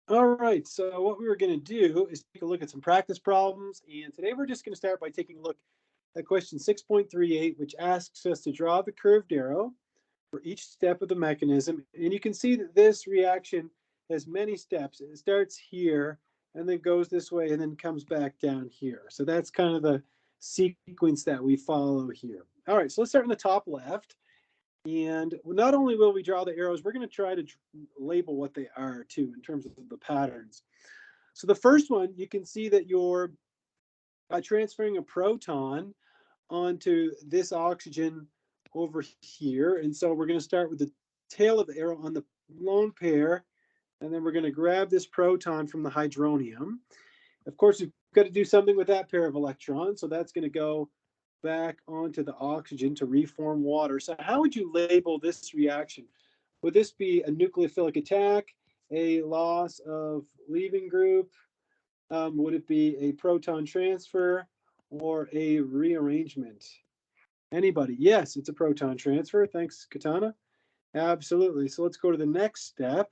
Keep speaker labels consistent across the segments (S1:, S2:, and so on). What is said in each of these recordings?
S1: All right, so what we were going to do is take a look at some practice problems. And today we're just going to start by taking a look at question 6.38, which asks us to draw the curved arrow for each step of the mechanism. And you can see that this reaction has many steps. It starts here and then goes this way and then comes back down here. So that's kind of the sequence that we follow here. All right, so let's start in the top left. And not only will we draw the arrows, we're going to try to label what they are too in terms of the patterns. So the first one, you can see that you're transferring a proton onto this oxygen over here. And so we're going to start with the tail of the arrow on the lone pair, and then we're going to grab this proton from the hydronium. Of course, we've got to do something with that pair of electrons, so that's going to go back onto the oxygen to reform water. So how would you label this reaction? Would this be a nucleophilic attack, a loss of leaving group? Would it be a proton transfer or a rearrangement? Anybody? Yes, it's a proton transfer. Thanks, Katana. Absolutely. So let's go to the next step.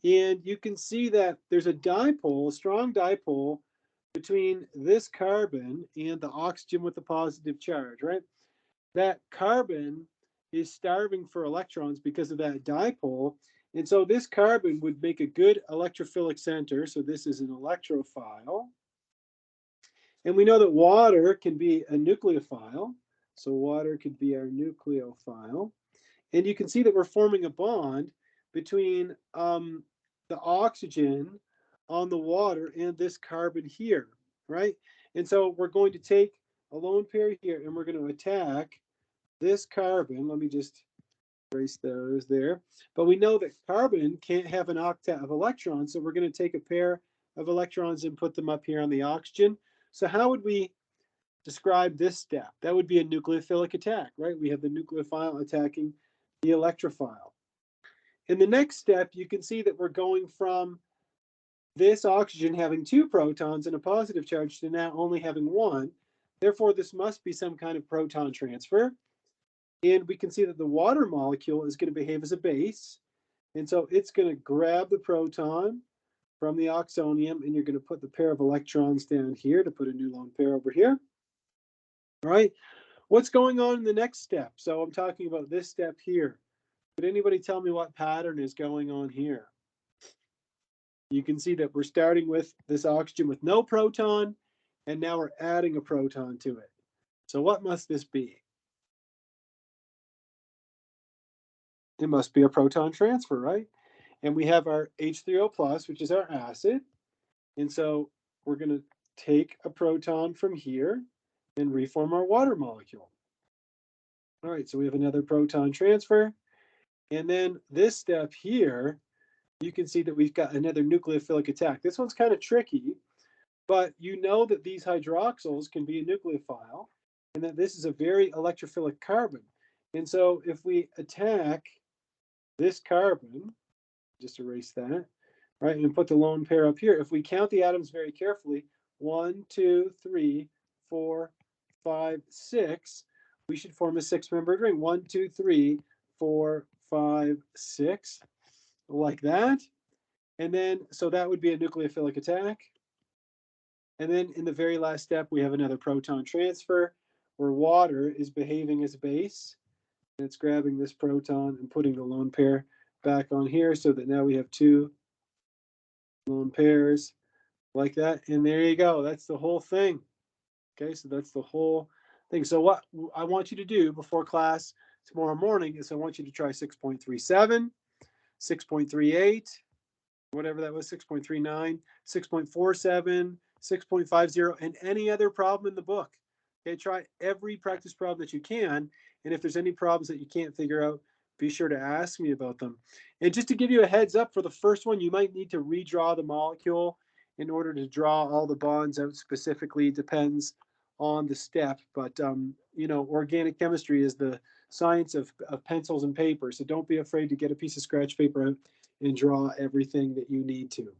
S1: And you can see that there's a dipole, a strong dipole between this carbon and the oxygen with the positive charge, right? That carbon is starving for electrons because of that dipole. And so this carbon would make a good electrophilic center. So this is an electrophile. And we know that water can be a nucleophile. So water could be our nucleophile. And you can see that we're forming a bond between the oxygen on the water and this carbon here, right? And so we're going to take a lone pair here and we're going to attack this carbon. Let me just erase those there. But we know that carbon can't have an octet of electrons, so we're going to take a pair of electrons and put them up here on the oxygen. So how would we describe this step? That would be a nucleophilic attack, right? We have the nucleophile attacking the electrophile. In the next step, you can see that we're going from this oxygen having two protons and a positive charge to now only having one. Therefore, this must be some kind of proton transfer. And we can see that the water molecule is going to behave as a base. And so it's going to grab the proton from the oxonium, and you're going to put the pair of electrons down here to put a new lone pair over here. All right. What's going on in the next step? So I'm talking about this step here. Could anybody tell me what pattern is going on here? You can see that we're starting with this oxygen with no proton, and now we're adding a proton to it. So what must this be? It must be a proton transfer, right? And we have our H3O plus, which is our acid. And so we're going to take a proton from here and reform our water molecule. All right, so we have another proton transfer. And then this step here, you can see that we've got another nucleophilic attack. This one's kind of tricky, but you know that these hydroxyls can be a nucleophile and that this is a very electrophilic carbon. And so if we attack this carbon, just erase that, right, and put the lone pair up here, if we count the atoms very carefully, 1, 2, 3, 4, 5, 6, we should form a six-membered ring. 1, 2, 3, 4, 5, 6, like that. And then, so that would be a nucleophilic attack. And then in the very last step, we have another proton transfer where water is behaving as a base. And it's grabbing this proton and putting the lone pair back on here so that now we have two lone pairs like that. And there you go. That's the whole thing. Okay, so that's the whole thing. So what I want you to do before class tomorrow morning is I want you to try 6.37, 6.38, whatever that was, 6.39, 6.47, 6.50, and any other problem in the book. Okay, try every practice problem that you can. And if there's any problems that you can't figure out, be sure to ask me about them. And just to give you a heads up for the first one, you might need to redraw the molecule in order to draw all the bonds out specifically. Depends on the step. But, you know, organic chemistry is the science of pencils and paper. So don't be afraid to get a piece of scratch paper out and draw everything that you need to.